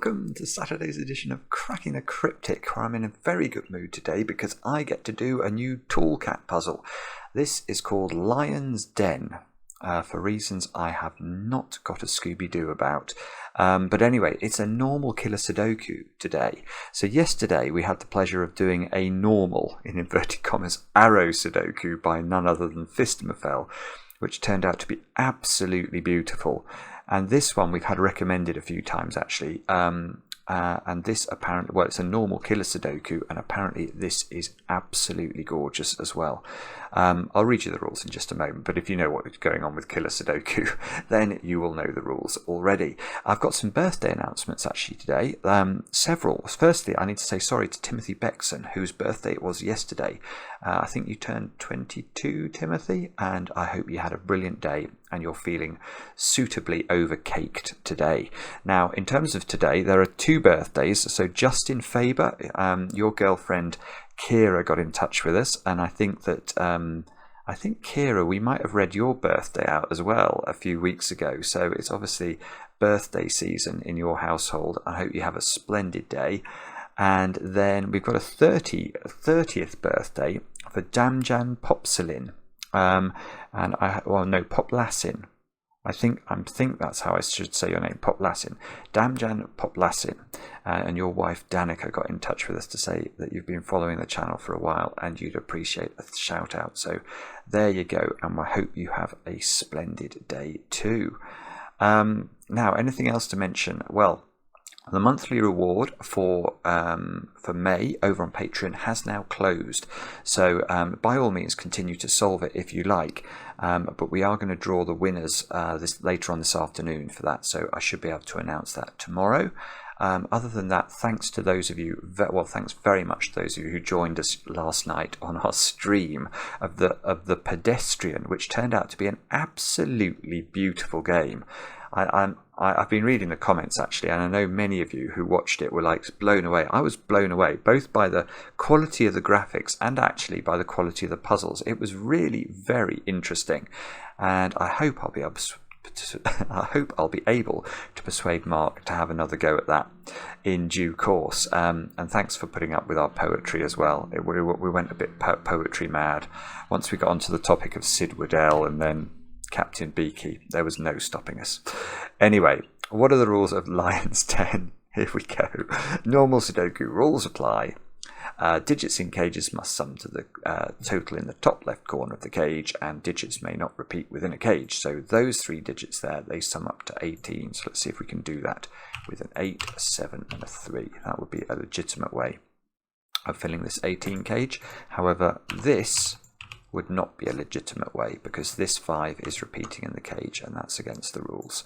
welcome to Saturday's edition of Cracking the Cryptic, where I'm in a very good mood today because I get to do a new Toolcat puzzle. This is called Lion's Den, for reasons I have not got a Scooby-Doo about. But anyway, it's a normal killer Sudoku today. So yesterday we had the pleasure of doing a normal, in inverted commas, arrow Sudoku by none other than Phistomefel, which turned out to be absolutely beautiful. And this one we've had recommended a few times actually. And this apparently, well, it's a normal killer Sudoku, and apparently this is absolutely gorgeous as well. I'll read you the rules in just a moment, but if you know what's going on with killer Sudoku, then you will know the rules already. I've got some birthday announcements actually today, several. Firstly, I need to say sorry to Timothy Beckson, whose birthday it was yesterday. I think you turned 22, Timothy, and I hope you had a brilliant day and you're feeling suitably overcaked today. Now, in terms of today, there are two birthdays. So Justin Faber, your girlfriend Kira, got in touch with us, and I think that Kira, we might have read your birthday out as well a few weeks ago. So it's obviously birthday season in your household. I hope you have a splendid day. And then we've got a 30th birthday for Damjan Popselin. Poplassin. I think that's how I should say your name, Poplassin. Damjan Poplassin. And your wife Danica got in touch with us to say that you've been following the channel for a while and you'd appreciate a shout out. So there you go, and I hope you have a splendid day too. Now, anything else to mention? Well, the monthly reward for May over on Patreon has now closed, so by all means continue to solve it if you like, but we are going to draw the winners later on this afternoon for that, so I should be able to announce that tomorrow. Other than that, thanks to those of you, thanks very much to those of you who joined us last night on our stream of the Pedestrian, which turned out to be an absolutely beautiful game. I've been reading the comments actually, and I know many of you who watched it were like blown away. I was blown away both by the quality of the graphics and actually by the quality of the puzzles. It was really very interesting, and I hope I'll be able to persuade Mark to have another go at that in due course. And thanks for putting up with our poetry as well. We went a bit poetry mad once we got onto the topic of Sid Waddell and then Captain Beaky. There was no stopping us. Anyway, what are the rules of Lion's Den? Here we go. Normal Sudoku rules apply. Digits in cages must sum to the total in the top left corner of the cage, and digits may not repeat within a cage. So those three digits there, they sum up to 18. So let's see if we can do that with an 8, a 7 and a 3. That would be a legitimate way of filling this 18 cage. However, this would not be a legitimate way because this 5 is repeating in the cage, and that's against the rules.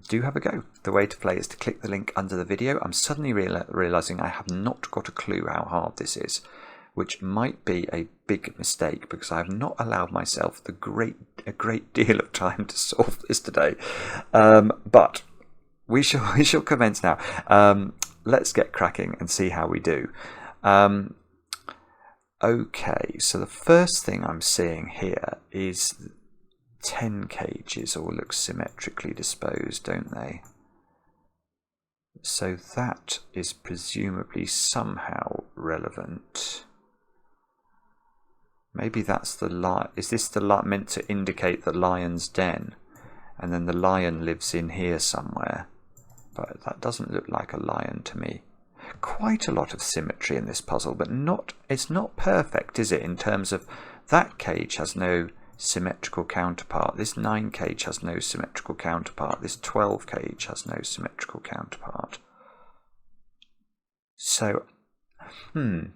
Do have a go. The way to play is to click the link under the video. I'm suddenly realizing I have not got a clue how hard this is, which might be a big mistake because I have not allowed myself a great deal of time to solve this today. But we shall commence now. Let's get cracking and see how we do. Okay, so the first thing I'm seeing here is 10 cages all look symmetrically disposed, don't they? So that is presumably somehow relevant. Maybe that's the lion. Is this meant to indicate the lion's den? And then the lion lives in here somewhere. But that doesn't look like a lion to me. Quite a lot of symmetry in this puzzle, but it's not perfect, is it, in terms of that cage has no symmetrical counterpart, this 9 cage has no symmetrical counterpart, this 12 cage has no symmetrical counterpart. So I'm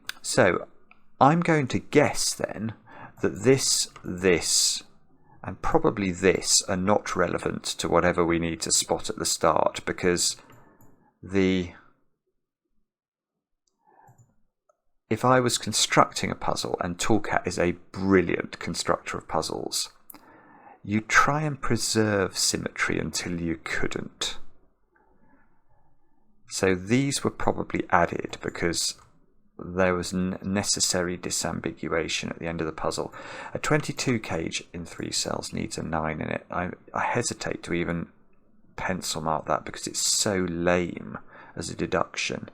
going to guess then that this and probably this are not relevant to whatever we need to spot at the start, because if I was constructing a puzzle, and Toolcat is a brilliant constructor of puzzles, you try and preserve symmetry until you couldn't. So these were probably added because there was necessary disambiguation at the end of the puzzle. A 22 cage in 3 cells needs a 9 in it. I hesitate to even pencil mark that because it's so lame as a deduction.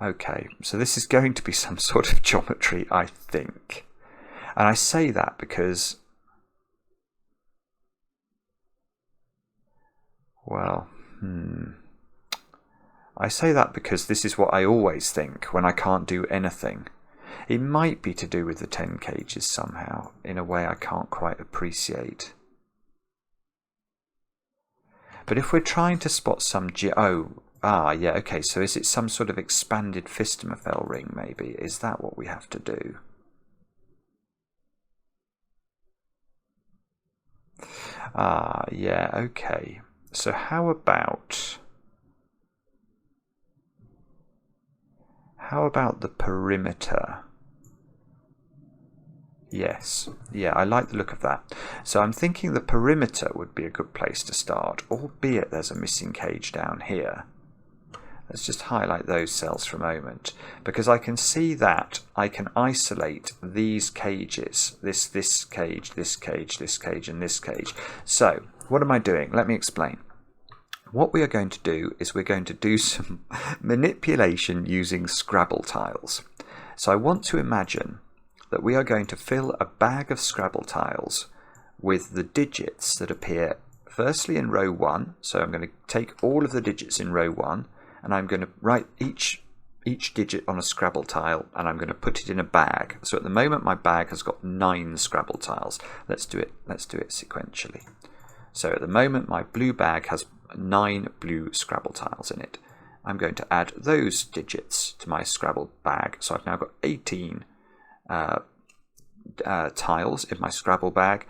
Okay, so this is going to be some sort of geometry, I think. And I say that because, well, I say that because this is what I always think when I can't do anything. It might be to do with the 10 cages somehow, in a way I can't quite appreciate. But if we're trying to spot some yeah, okay, so is it some sort of expanded Phistomefel ring, maybe? Is that what we have to do? Yeah, okay. So how about the perimeter? Yes, yeah, I like the look of that. So I'm thinking the perimeter would be a good place to start, albeit there's a missing cage down here. Let's just highlight those cells for a moment, because I can see that I can isolate these cages, this cage, this cage, this cage, and this cage. So what am I doing? Let me explain. What we are going to do is we're going to do some manipulation using Scrabble tiles. So I want to imagine that we are going to fill a bag of Scrabble tiles with the digits that appear firstly in row 1. So I'm going to take all of the digits in row 1, and I'm going to write each digit on a Scrabble tile, and I'm going to put it in a bag. So at the moment my bag has got 9 Scrabble tiles. Let's do it sequentially. So at the moment my blue bag has 9 blue Scrabble tiles in it. I'm going to add those digits to my Scrabble bag. So I've now got 18 tiles in my Scrabble bag.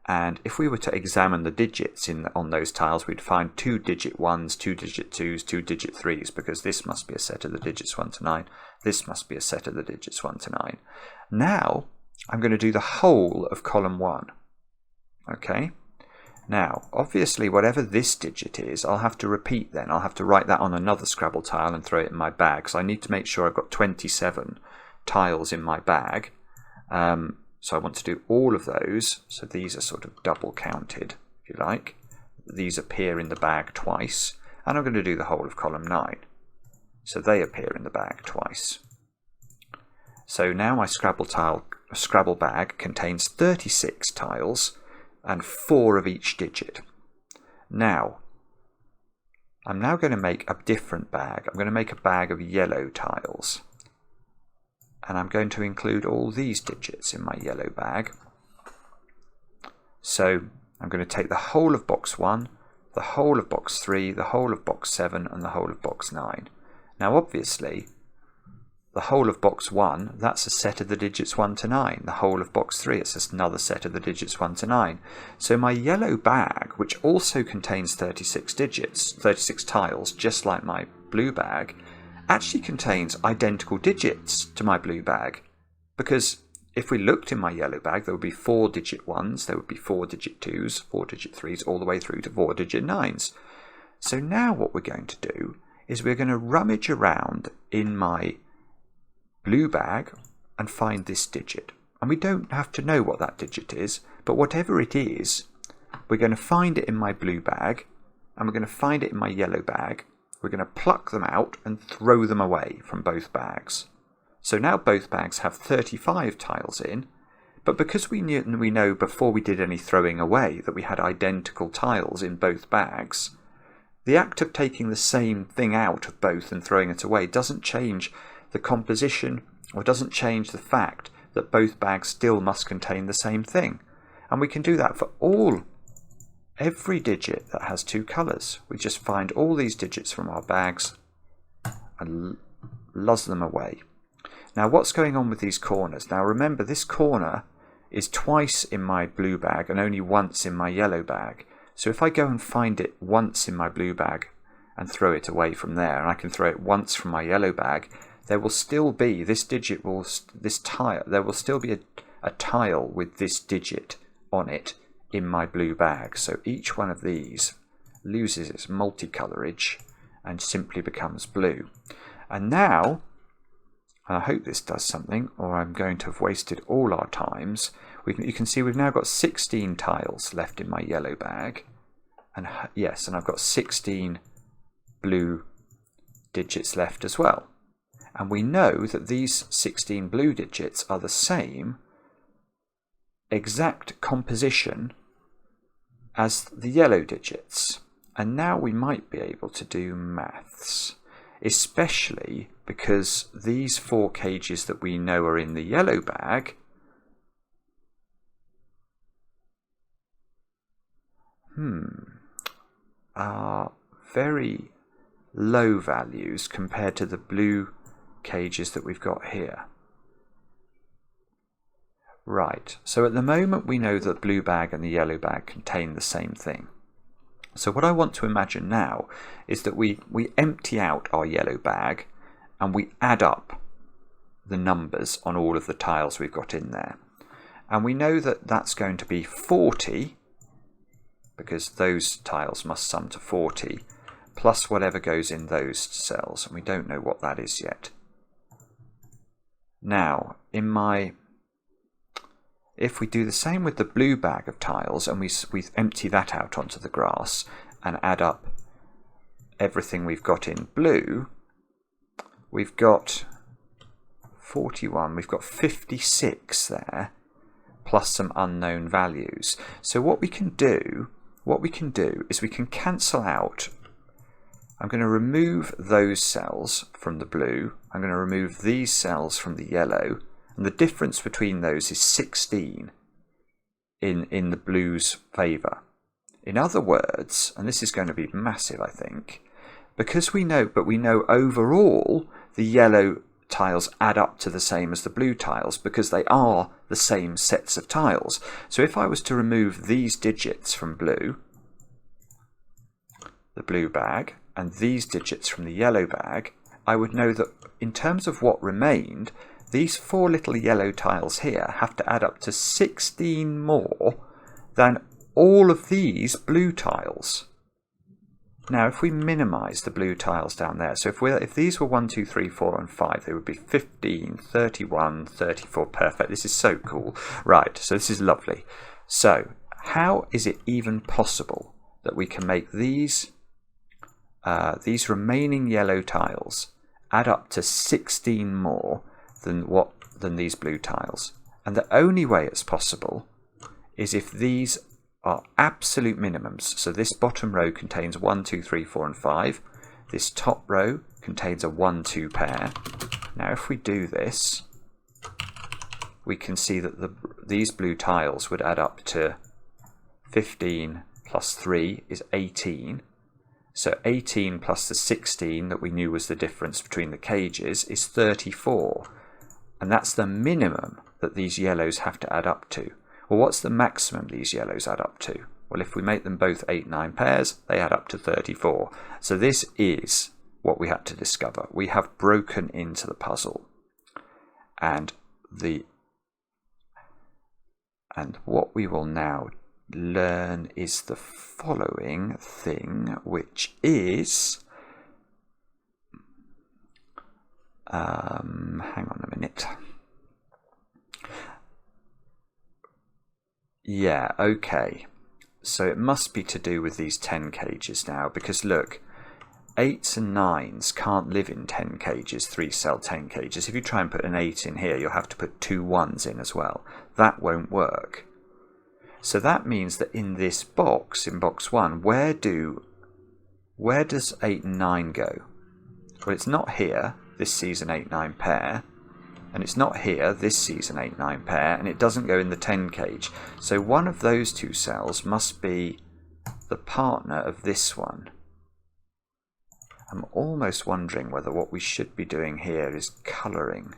And if we were to examine the digits on those tiles, we'd find 2 digit 1s, 2 digit 2s, 2 digit 3s, because this must be a set of the digits 1 to 9. This must be a set of the digits 1 to 9. Now, I'm going to do the whole of column 1. Okay? Now, obviously, whatever this digit is, I'll have to repeat then. I'll have to write that on another Scrabble tile and throw it in my bag. So I need to make sure I've got 27 tiles in my bag. So I want to do all of those. So these are sort of double counted, if you like. These appear in the bag twice. And I'm going to do the whole of column 9. So they appear in the bag twice. So now my Scrabble bag contains 36 tiles and 4 of each digit. Now, I'm now going to make a different bag. I'm going to make a bag of yellow tiles. And I'm going to include all these digits in my yellow bag. So I'm going to take the whole of box 1, the whole of box 3, the whole of box 7, and the whole of box 9. Now obviously, the whole of box 1, that's a set of the digits 1 to 9. The whole of box 3, it's just another set of the digits 1 to 9. So my yellow bag, which also contains 36 digits, 36 tiles, just like my blue bag, actually contains identical digits to my blue bag, because if we looked in my yellow bag, there would be 4 digit 1s, there would be 4 digit 2s, 4 digit 3s, all the way through to 4 digit 9s. So now what we're going to do is we're going to rummage around in my blue bag and find this digit. And we don't have to know what that digit is, but whatever it is, we're going to find it in my blue bag, and we're going to find it in my yellow bag. We're going to pluck them out and throw them away from both bags. So now both bags have 35 tiles in, but because we know before we did any throwing away that we had identical tiles in both bags, the act of taking the same thing out of both and throwing it away doesn't change the composition or doesn't change the fact that both bags still must contain the same thing. And we can do that for every digit that has 2 colours. We just find all these digits from our bags and luzz them away. Now what's going on with these corners? Now remember, this corner is twice in my blue bag and only once in my yellow bag. So if I go and find it once in my blue bag and throw it away from there, and I can throw it once from my yellow bag, there will still be there will still be a tile with this digit on it in my blue bag. So each one of these loses its multicolorage and simply becomes blue. And now, and I hope this does something, or I'm going to have wasted all our times, you can see we've now got 16 tiles left in my yellow bag. And yes, and I've got 16 blue digits left as well. And we know that these 16 blue digits are the same exact composition as the yellow digits. And now we might be able to do maths, especially because these 4 cages that we know are in the yellow bag are very low values compared to the blue cages that we've got here. Right, so at the moment we know that the blue bag and the yellow bag contain the same thing. So what I want to imagine now is that we empty out our yellow bag and we add up the numbers on all of the tiles we've got in there. And we know that that's going to be 40, because those tiles must sum to 40, plus whatever goes in those cells, and we don't know what that is yet. Now, if we do the same with the blue bag of tiles and we empty that out onto the grass and add up everything we've got in blue, we've got 41, we've got 56 there, plus some unknown values. So what we can do is we can cancel out. I'm going to remove those cells from the blue. I'm going to remove these cells from the yellow. And the difference between those is 16 in the blue's favour. In other words, and this is going to be massive, I think, because we know overall the yellow tiles add up to the same as the blue tiles because they are the same sets of tiles. So if I was to remove these digits from blue, the blue bag, and these digits from the yellow bag, I would know that in terms of what remained, these 4 little yellow tiles here have to add up to 16 more than all of these blue tiles. Now, if we minimise the blue tiles down there, so if these were 1, 2, 3, 4 and 5, they would be 15, 31, 34, perfect. This is so cool. Right, so this is lovely. So, how is it even possible that we can make these remaining yellow tiles add up to 16 more than these blue tiles? And the only way it's possible is if these are absolute minimums. So this bottom row contains 1, 2, 3, 4 and 5. This top row contains a 1, 2 pair. Now if we do this, we can see that these blue tiles would add up to 15 plus 3 is 18. So 18 plus the 16 that we knew was the difference between the cages is 34. And that's the minimum that these yellows have to add up to. Well, what's the maximum these yellows add up to? Well, if we make them both 8, 9 pairs, they add up to 34. So this is what we had to discover. We have broken into the puzzle. And what we will now learn is the following thing, which is hang on a minute. Yeah, okay. So it must be to do with these 10 cages now, because look, 8s and 9s can't live in 10 cages, 3-cell 10 cages. If you try and put an 8 in here, you'll have to put 2 1s in as well. That won't work. So that means that in this box, in box 1, where does 8 and 9 go? Well, it's not here, this season 8, 9 pair. And it's not here, this season 8, 9 pair, and it doesn't go in the 10 cage. So one of those 2 cells must be the partner of this one. I'm almost wondering whether what we should be doing here is colouring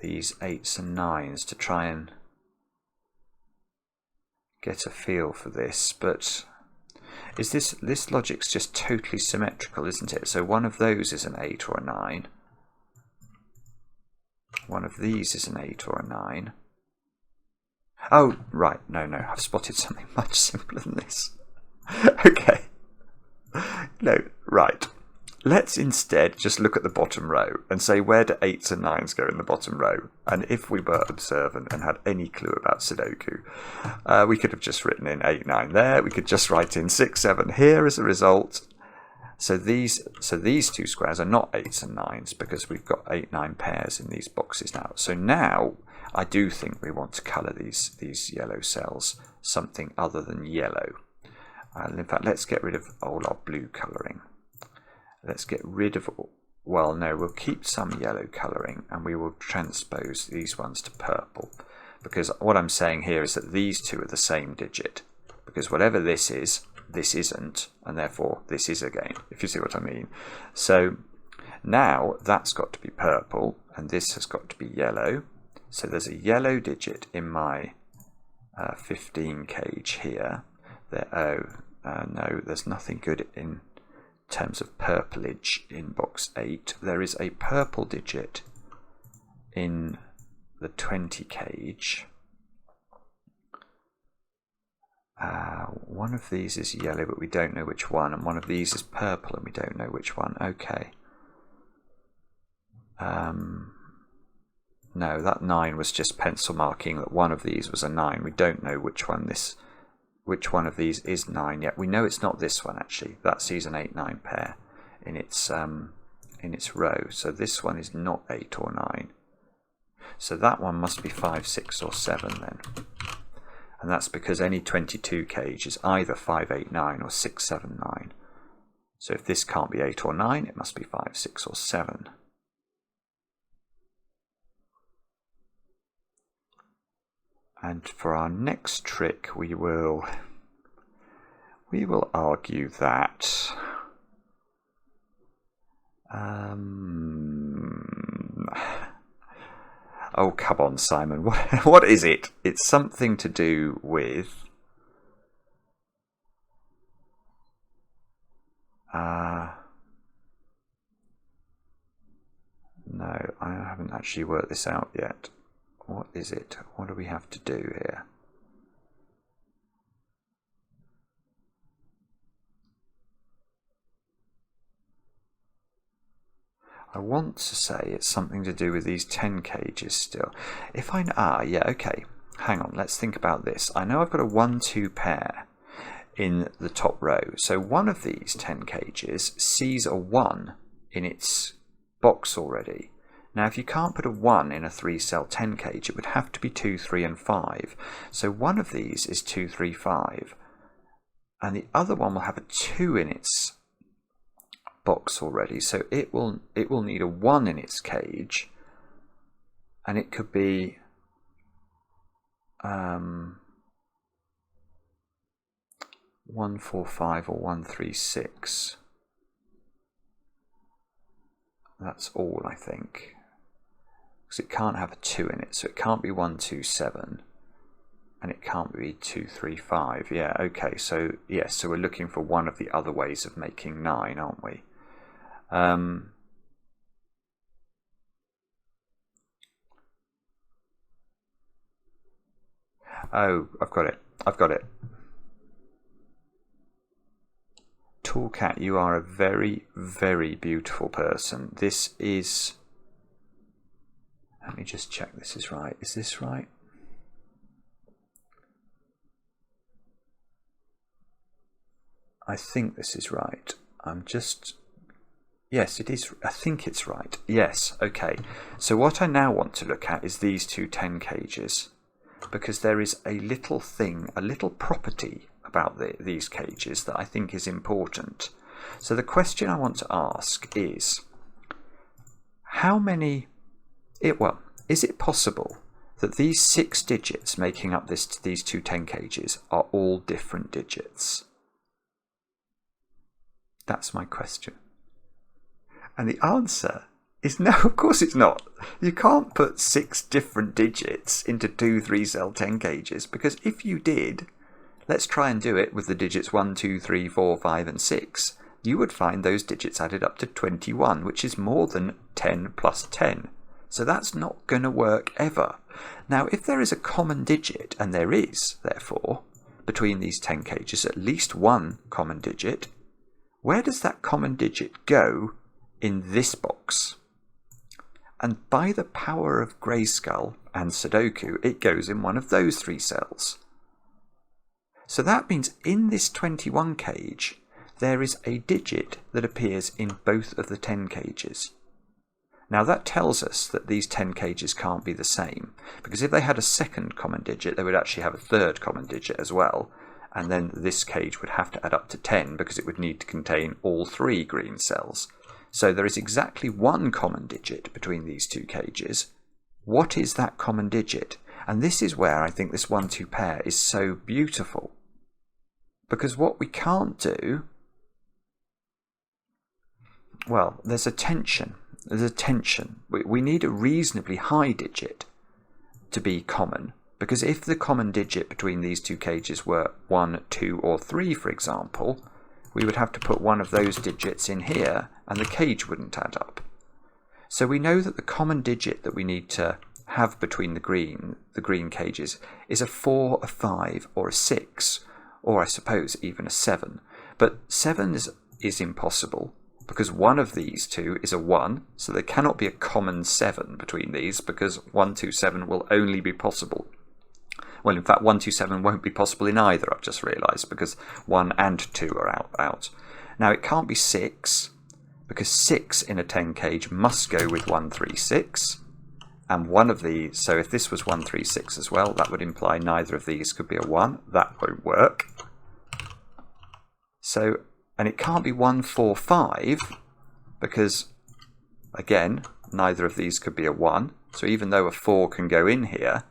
these 8s and 9s to try and get a feel for this. But is this logic's just totally symmetrical, isn't it? So one of those is an 8 or a 9. One of these is an 8 or a 9. Oh, right. No. I've spotted something much simpler than this. Okay. No, right. let's instead just look at the bottom row and say, where do 8s and 9s go in the bottom row? And if we were observant and had any clue about Sudoku, we could have just written in 8, 9 there. We could just write in 6, 7 here as a result. So these two squares are not 8s and 9s because we've got 8, 9 pairs in these boxes now. So now I do think we want to colour these yellow cells something other than yellow. In fact, let's get rid of all our blue colouring. Let's get rid of, well, no, we'll keep some yellow colouring and we will transpose these ones to purple. Because what I'm saying here is that these two are the same digit. Because whatever this is, this isn't, and therefore this is again, if you see what I mean. So now that's got to be purple and this has got to be yellow. So there's a yellow digit in my 15 cage here. No, there's nothing good in terms of purplage in box 8. There is a purple digit in the 20 cage. One of these is yellow, but we don't know which one, and one of these is purple, and we don't know which one. Okay. No, that 9 was just pencil marking that one of these was a 9. We don't know which one of these is 9 yet. We know it's not this one actually. That sees an 8, 9 pair in its row. So this one is not 8 or 9. So that one must be 5, 6 or 7 then. And that's because any 22 cage is either 5, 8, 9 or 6, 7, 9. So if this can't be 8 or 9, it must be 5, 6 or 7. And for our next trick, we will argue that oh, come on, Simon. What is it? It's something to do with no, I haven't actually worked this out yet. What is it? What do we have to do here? I want to say it's something to do with these 10 cages still. If I... yeah, okay. Hang on, let's think about this. I know I've got a 1-2 pair in the top row. So one of these 10 cages sees a 1 in its box already. Now, if you can't put a 1 in a 3-cell 10 cage, it would have to be 2, 3, and 5. So one of these is 2, 3, 5. And the other one will have a 2 in its box already. So it will need a 1 in its cage. And it could be 1, 4, 5 or 1, 3, 6. That's all, I think. Because it can't have a 2 in it, so it can't be 1, 2, 7, and it can't be 2, 3, 5. Yeah, okay, so yes, so we're looking for one of the other ways of making 9, aren't we? Oh, I've got it. Toolcat, you are a very, very beautiful person. This is... Let me just check this is right. Is this right? I think this is right. I'm just... Yes, it is. I think it's right. Yes, okay. So what I now want to look at is these two 10 cages. Because there is a little thing, a little property about these cages that I think is important. So the question I want to ask is, how many... Well, is it possible that these 6 digits making up these two 10 cages are all different digits? That's my question. And the answer is no, of course it's not. You can't put 6 different digits into 2 3-cell 10 cages, because if you did, let's try and do it with the digits 1, 2, 3, 4, 5 and 6, you would find those digits added up to 21, which is more than 10 plus 10. So that's not going to work ever. Now, if there is a common digit, and there is, therefore, between these 10 cages, at least one common digit, where does that common digit go in this box? And by the power of Grayskull and Sudoku, it goes in one of those 3 cells. So that means in this 21 cage, there is a digit that appears in both of the 10 cages. Now that tells us that these 10 cages can't be the same, because if they had a second common digit, they would actually have a third common digit as well, and then this cage would have to add up to 10 because it would need to contain all 3 green cells. So there is exactly 1 common digit between these 2 cages. What is that common digit? And this is where I think this 1-2 pair is so beautiful. Because what we can't do, well, there's a tension. There's a tension. We need a reasonably high digit to be common, because if the common digit between these 2 cages were 1, 2 or 3, for example, we would have to put one of those digits in here and the cage wouldn't add up. So we know that the common digit that we need to have between the green cages is a 4, a 5 or a 6, or I suppose even a 7. But 7 is impossible, because one of these 2 is a 1, so there cannot be a common 7 between these, because 1, 2, 7 will only be possible. Well, in fact, 1, 2, 7 won't be possible in either, I've just realised, because 1 and 2 are out. Now, it can't be 6, because 6 in a 10 cage must go with 1, 3, 6. And one of these, so if this was 1, 3, 6 as well, that would imply neither of these could be a 1. That won't work. So, and it can't be 1, 4, 5, because, again, neither of these could be a 1. So even though a 4 can go in here,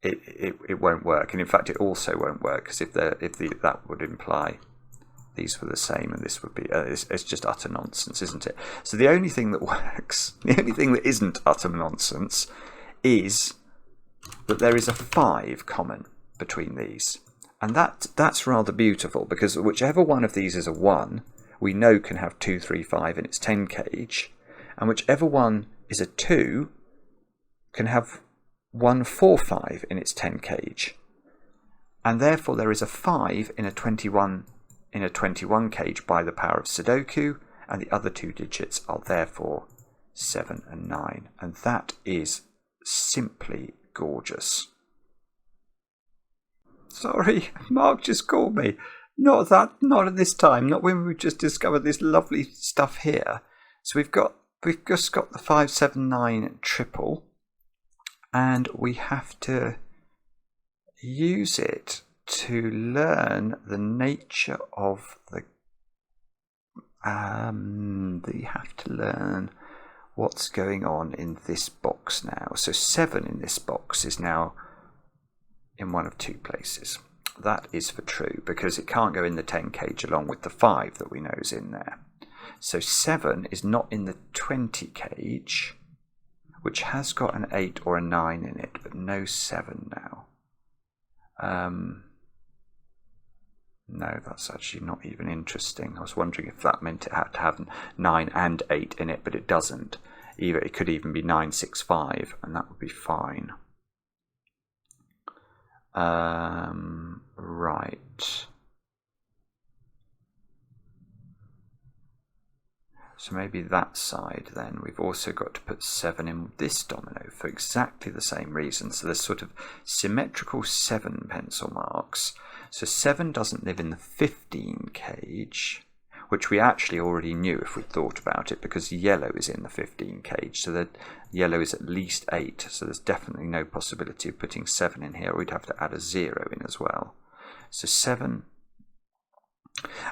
it won't work. And in fact, it also won't work, because that would imply these were the same, and this would be, it's just utter nonsense, isn't it? So the only thing that works, the only thing that isn't utter nonsense, is that there is a 5 common between these. And that's rather beautiful, because whichever one of these is a 1, we know can have 2, 3, 5 in its 10 cage, and whichever one is a 2 can have 1, 4, 5 in its 10 cage. And therefore there is a 5 in a 21 cage by the power of Sudoku, and the other 2 digits are therefore 7 and 9. And that is simply gorgeous. Sorry, Mark just called me. Not at this time, not when we've just discovered this lovely stuff here. So we've just got the 5, 7, 9 triple, and we have to use it to learn the nature of the you have to learn what's going on in this box now. So 7 in this box is now in one of 2 places. That is for true, because it can't go in the 10 cage along with the 5 that we know is in there. So 7 is not in the 20 cage, which has got an 8 or a 9 in it, but no 7 now. No, that's actually not even interesting. I was wondering if that meant it had to have 9 and 8 in it, but it doesn't. It could even be 9, 6, 5, and that would be fine. Right. So maybe that side then. We've also got to put 7 in this domino for exactly the same reason. So there's sort of symmetrical 7 pencil marks. So 7 doesn't live in the 15 cage, which we actually already knew if we thought about it, because yellow is in the 15 cage. So that yellow is at least 8. So there's definitely no possibility of putting 7 in here. We'd have to add a 0 in as well. So 7.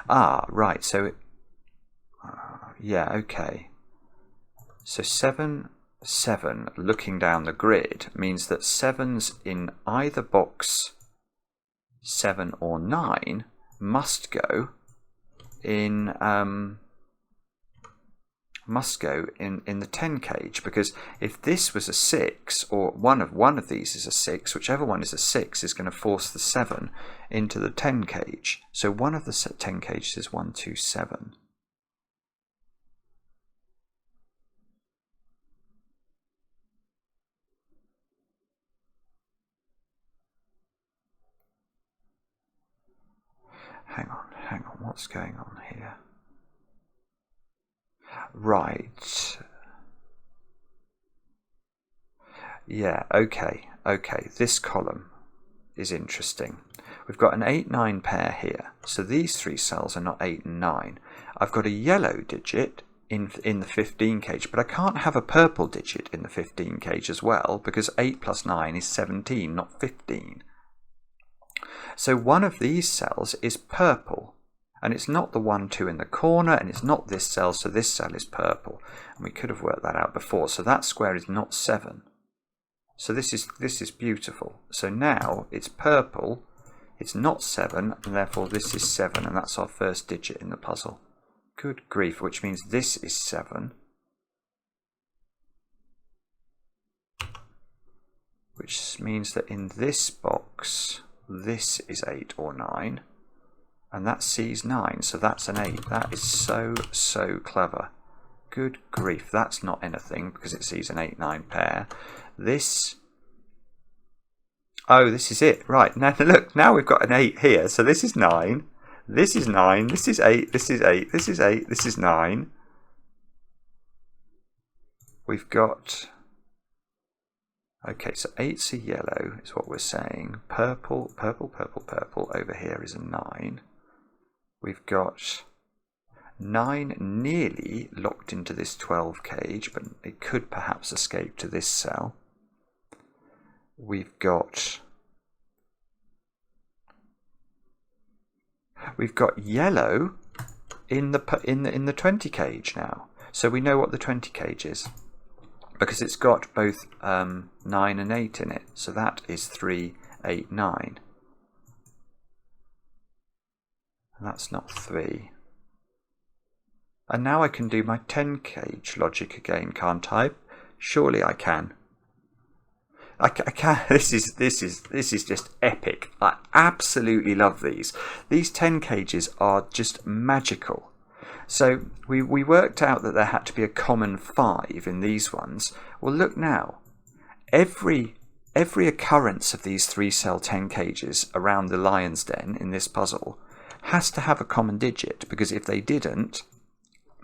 Ah, right. So yeah, okay. So 7, 7, looking down the grid, means that 7's in either box 7 or 9 must go in the 10 cage, because if this was a 6, or one of these is a 6, whichever one is a 6 is going to force the 7 into the 10 cage. So one of the 10 cages is 1, 2, 7. hang on, what's going on here? Right. Yeah, okay, this column is interesting. We've got an 8-9 pair here, so these three cells are not 8 and 9. I've got a yellow digit in the 15 cage, but I can't have a purple digit in the 15 cage as well, because 8 plus 9 is 17, not 15. So one of these cells is purple, and it's not the 1, 2 in the corner, and it's not this cell, so this cell is purple. And we could have worked that out before, so that square is not 7. So this is beautiful. So now it's purple, it's not 7, and therefore this is 7, and that's our first digit in the puzzle. Good grief, which means this is 7. Which means that in this box, this is 8 or 9, and that sees 9, so that's an 8. That is so clever. Good grief, that's not anything because it sees an 8-9 pair. This, oh, this is it. Right, now look, now we've got an 8 here, so this is 9, this is 9, this is 8, this is 8, this is 8, this is 9. We've got, okay, so 8's a yellow is what we're saying. Purple, purple, purple, purple over here is a 9. We've got 9 nearly locked into this 12 cage, but it could perhaps escape to this cell. We've got yellow in the 20 cage now. So we know what the 20 cage is because it's got both 9 and 8 in it. So that is 3, 8, 9. And that's not 3. And now I can do my 10 cage logic again, can't I? Surely I can. I can. This is just epic. I absolutely love these. These 10 cages are just magical. So we worked out that there had to be a common 5 in these ones. Well, look now. Every occurrence of these 3-cell 10 cages around the lion's den in this puzzle has to have a common digit, because if they didn't,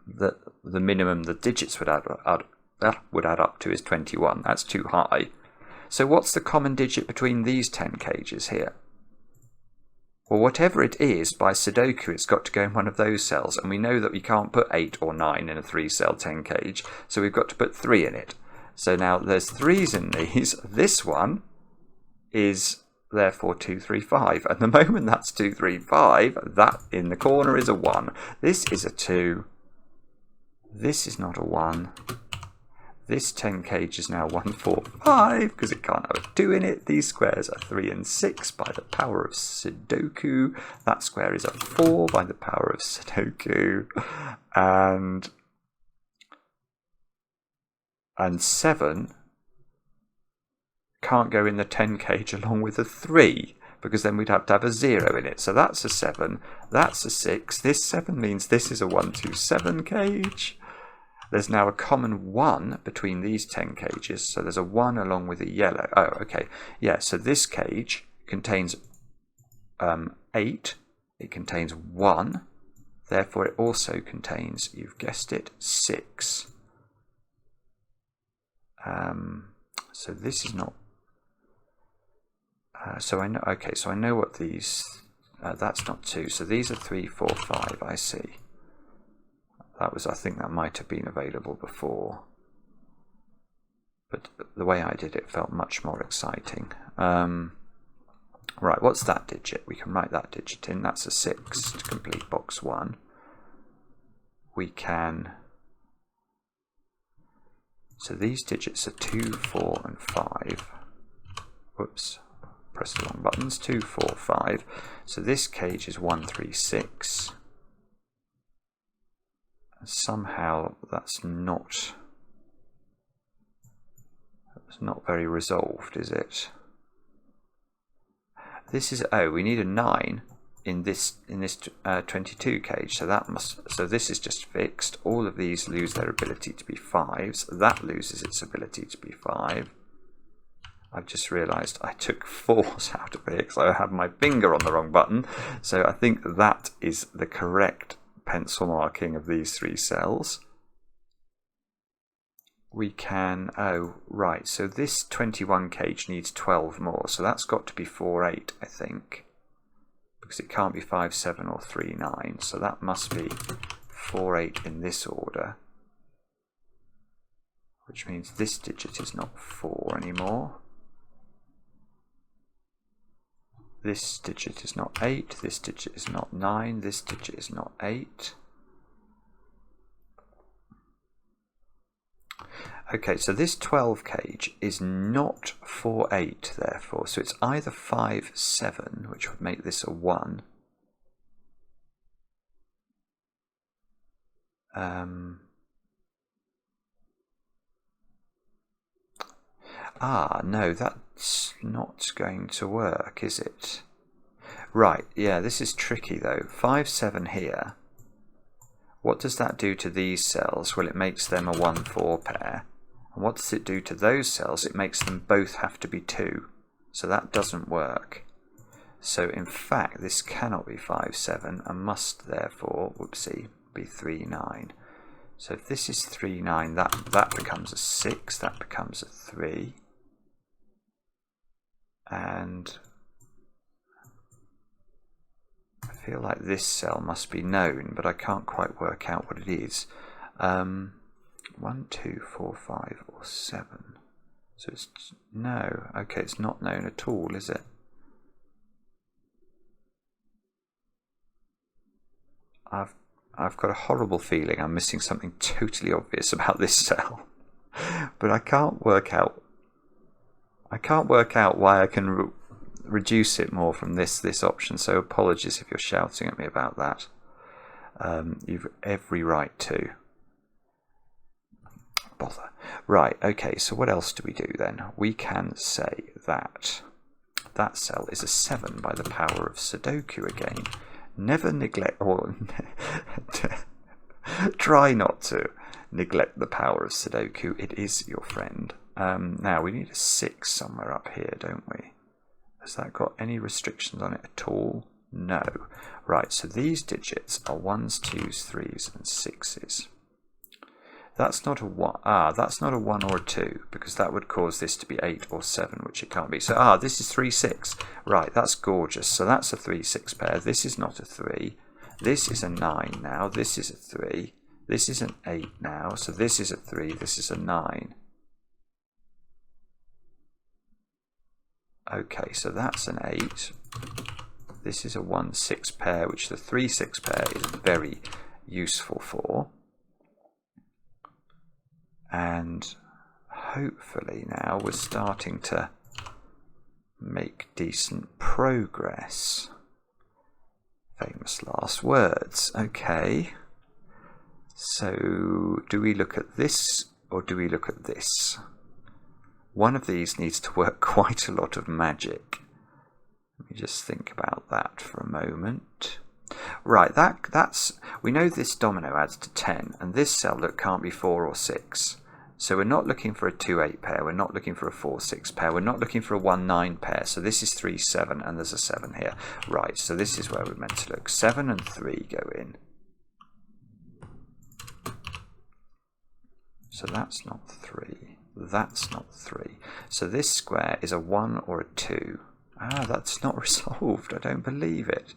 the minimum the digits would add up to is 21. That's too high. So what's the common digit between these 10 cages here? Well, whatever it is, by sudoku, it's got to go in one of those cells, and we know that we can't put 8 or 9 in a 3-cell 10 cage, so we've got to put 3 in it. So now there's 3's in these. This one is therefore 2, 3, 5, and the moment that's 2, 3, 5, that in the corner is a 1. This is a 2. This is not a 1. This 10 cage is now 1, 4, 5 because it can't have a 2 in it. These squares are 3 and 6 by the power of sudoku. That square is a 4 by the power of sudoku. And 7 can't go in the 10 cage along with a 3 because then we'd have to have a 0 in it. So that's a 7, that's a 6. This 7 means this is a 1, 2, 7 cage. There's now a common 1 between these 10 cages, so there's a 1 along with a yellow. Oh, okay. Yeah, so this cage contains 8. It contains 1. Therefore, it also contains, you've guessed it, 6. So this is not... so I know. Okay, so I know what these... that's not 2. So these are 3, 4, 5, I see. That was, I think that might have been available before. But the way I did it felt much more exciting. Right, what's that digit? We can write that digit in. That's a 6 to complete box 1. We can... So these digits are 2, 4 and 5. Whoops, press the wrong buttons. 2, 4, 5. So this cage is 1, 3, 6. Somehow that's not very resolved, is it? This is, oh, we need a 9 in this 22 cage, so this is just fixed. All of these lose their ability to be 5s. That loses its ability to be 5. I've just realised I took 4s out of here because I have my finger on the wrong button. So I think that is the correct pencil marking of these 3 cells. We can, oh right, so this 21 cage needs 12 more, so that's got to be 4, 8, I think, because it can't be 5, 7 or 3, 9, so that must be 4, 8 in this order, which means this digit is not 4 anymore. This digit is not 8, this digit is not 9, this digit is not 8. Okay, so this 12 cage is not 4, 8, therefore, so it's either 5, 7, which would make this a 1. No, that's not going to work, is it? Right, yeah, this is tricky though. 5, 7 here. What does that do to these cells? Well, it makes them a 1, 4 pair. And what does it do to those cells? It makes them both have to be 2. So that doesn't work. So in fact, this cannot be 5, 7 and must therefore, whoopsie, be 3, 9. So if this is 3, 9, that becomes a 6, that becomes a 3. And I feel like this cell must be known, but I can't quite work out what it is. 1, 2, 4, 5 or 7. So it's no. Okay, it's not known at all, is it? I've got a horrible feeling I'm missing something totally obvious about this cell, but I can't work out. Why I can reduce it more from this option. So apologies if you're shouting at me about that. You've every right to. Bother. Right, okay, so what else do we do then? We can say that that cell is a 7 by the power of Sudoku again. Never neglect, or try not to neglect the power of Sudoku. It is your friend. Now, we need a 6 somewhere up here, don't we? Has that got any restrictions on it at all? No. Right, so these digits are 1s, 2s, 3s and 6s. That's not a 1. That's not a 1 or a 2, because that would cause this to be 8 or 7, which it can't be. So, this is 3, 6. Right, that's gorgeous. So that's a 3, 6 pair. This is not a 3. This is a 9 now. This is a 3. This is an 8 now. So this is a 3. This is a 9. Okay, so that's an 8. This is a 1, 6 pair, which the 3, 6 pair is very useful for. And hopefully now we're starting to make decent progress. Famous last words. Okay. So do we look at this or do we look at this? One of these needs to work quite a lot of magic. Let me just think about that for a moment. Right, that's we know this domino adds to 10, and this cell that can't be 4 or 6. So we're not looking for a 2, 8 pair, we're not looking for a 4, 6 pair, we're not looking for a 1, 9 pair. So this is 3, 7, and there's a 7 here. Right, so this is where we're meant to look. 7 and 3 go in. So that's not 3. That's not 3. So this square is a 1 or a 2. That's not resolved. I don't believe it.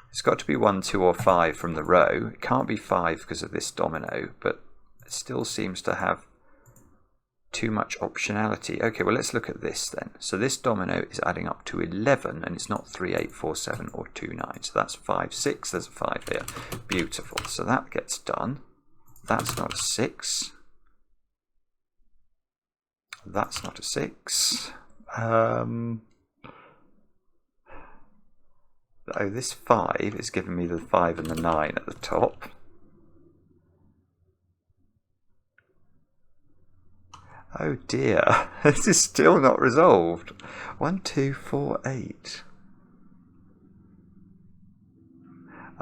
It's got to be 1, 2 or 5 from the row. It can't be 5 because of this domino, but it still seems to have too much optionality. Okay, well, let's look at this then. So this domino is adding up to 11, and it's not 3, 8, 4, 7 or 2, 9. So that's 5, 6. There's a 5 here. Beautiful. So that gets done. That's not a 6. That's not a 6. Oh, this 5 is giving me the 5 and the 9 at the top. Oh dear, this is still not resolved. 1, 2, 4, 8.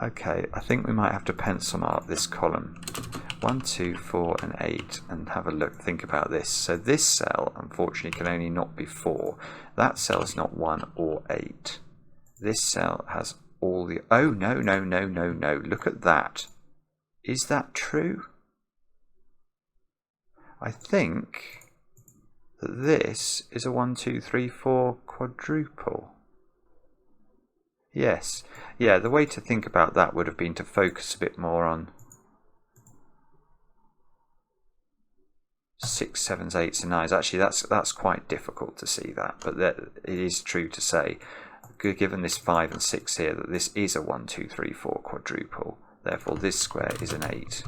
Okay, I think we might have to pencil mark this column. 1, 2, 4 and 8, and have a look, think about this. So this cell unfortunately can only not be 4. That cell is not 1 or 8. This cell has all the... Oh, no, no, no, no, no. Look at that. Is that true? I think that this is a 1, 2, 3, 4 quadruple. Yes. Yeah, the way to think about that would have been to focus a bit more on 6, 7s, 8s and 9s. Actually, that's quite difficult to see that, but it is true to say, given this 5 and 6 here, that this is a 1, 2, 3, 4 quadruple. Therefore, this square is an 8.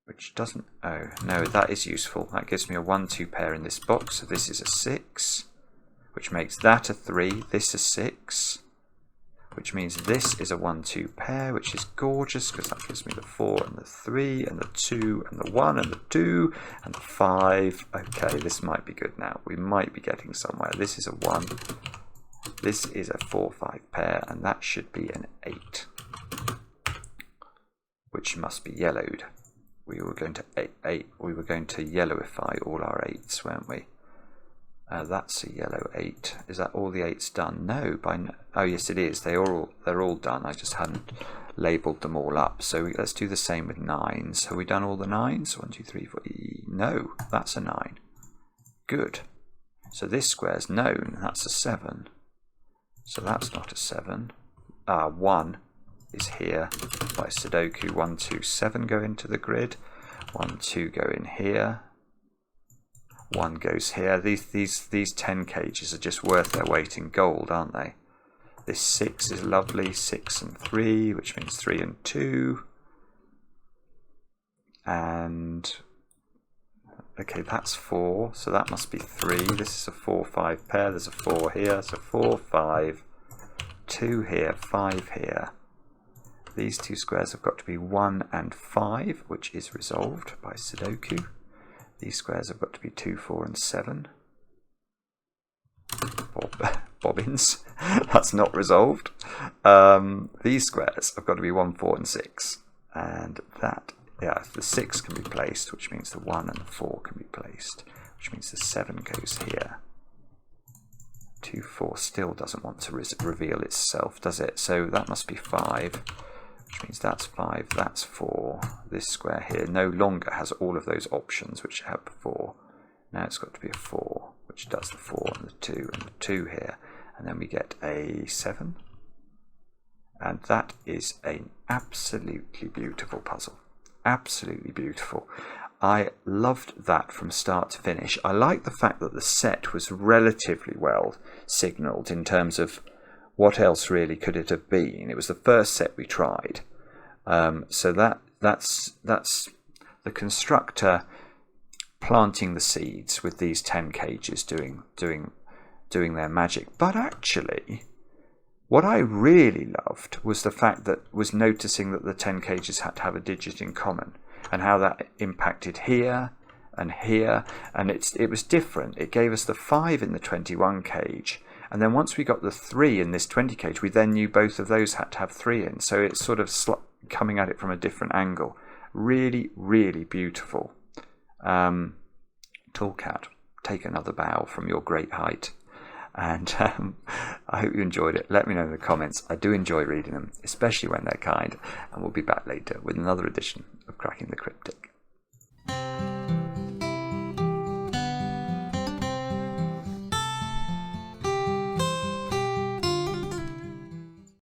Which doesn't... Oh, no, that is useful. That gives me a 1, 2 pair in this box. So this is a 6, which makes that a 3, this a 6, which means this is a 1, 2 pair, which is gorgeous because that gives me the 4 and the 3 and the 2 and the 1 and the 2 and the 5. Okay, this might be good now. We might be getting somewhere. This is a 1. This is a 4, 5 pair, and that should be an 8, which must be yellowed. We were going to we were going to yellowify all our 8s, weren't we? That's a yellow 8. Is that all the 8s done? No, oh yes it is. They're all done. I just hadn't labelled them all up. So let's do the same with 9s. Have we done all the 9s? 1, 2, 3, 4. No, that's a 9. Good. So this square's known. That's a 7. So that's not a 7. 1 is here by Sudoku. 1, 2, 7 go into the grid. 1, 2 go in here. 1 goes here. These 10 cages are just worth their weight in gold, aren't they? This 6 is lovely. 6 and 3, which means 3 and 2. And okay, that's 4, so that must be 3. This is a 4, 5 pair. There's a 4 here, so 4, 5, 2 here, 5 here. These two squares have got to be 1 and 5, which is resolved by Sudoku. These squares have got to be 2, 4 and 7. Bobbins. That's not resolved. These squares have got to be 1, 4 and 6. And that, yeah, the 6 can be placed, which means the 1 and the 4 can be placed, which means the 7 goes here. 2, 4 still doesn't want to reveal itself, does it? So that must be 5. Which means that's 5, that's 4. This square here no longer has all of those options which it had before. Now it's got to be a 4, which does the 4 and the 2 and the 2 here. And then we get a 7. And that is an absolutely beautiful puzzle. Absolutely beautiful. I loved that from start to finish. I like the fact that the set was relatively well signalled in terms of what else really could it have been. It was the first set we tried, so that's the constructor planting the seeds with these 10 cages doing their magic. But actually, what I really loved was the fact that was noticing that the 10 cages had to have a digit in common, and how that impacted here and here, and it was different. It gave us the 5 in the 21 cage. And then once we got the 3 in this 20 cage, we then knew both of those had to have 3 in. So it's sort of coming at it from a different angle. Really, really beautiful. Toolcat, take another bow from your great height. And I hope you enjoyed it. Let me know in the comments. I do enjoy reading them, especially when they're kind. And we'll be back later with another edition of Cracking the Cryptic.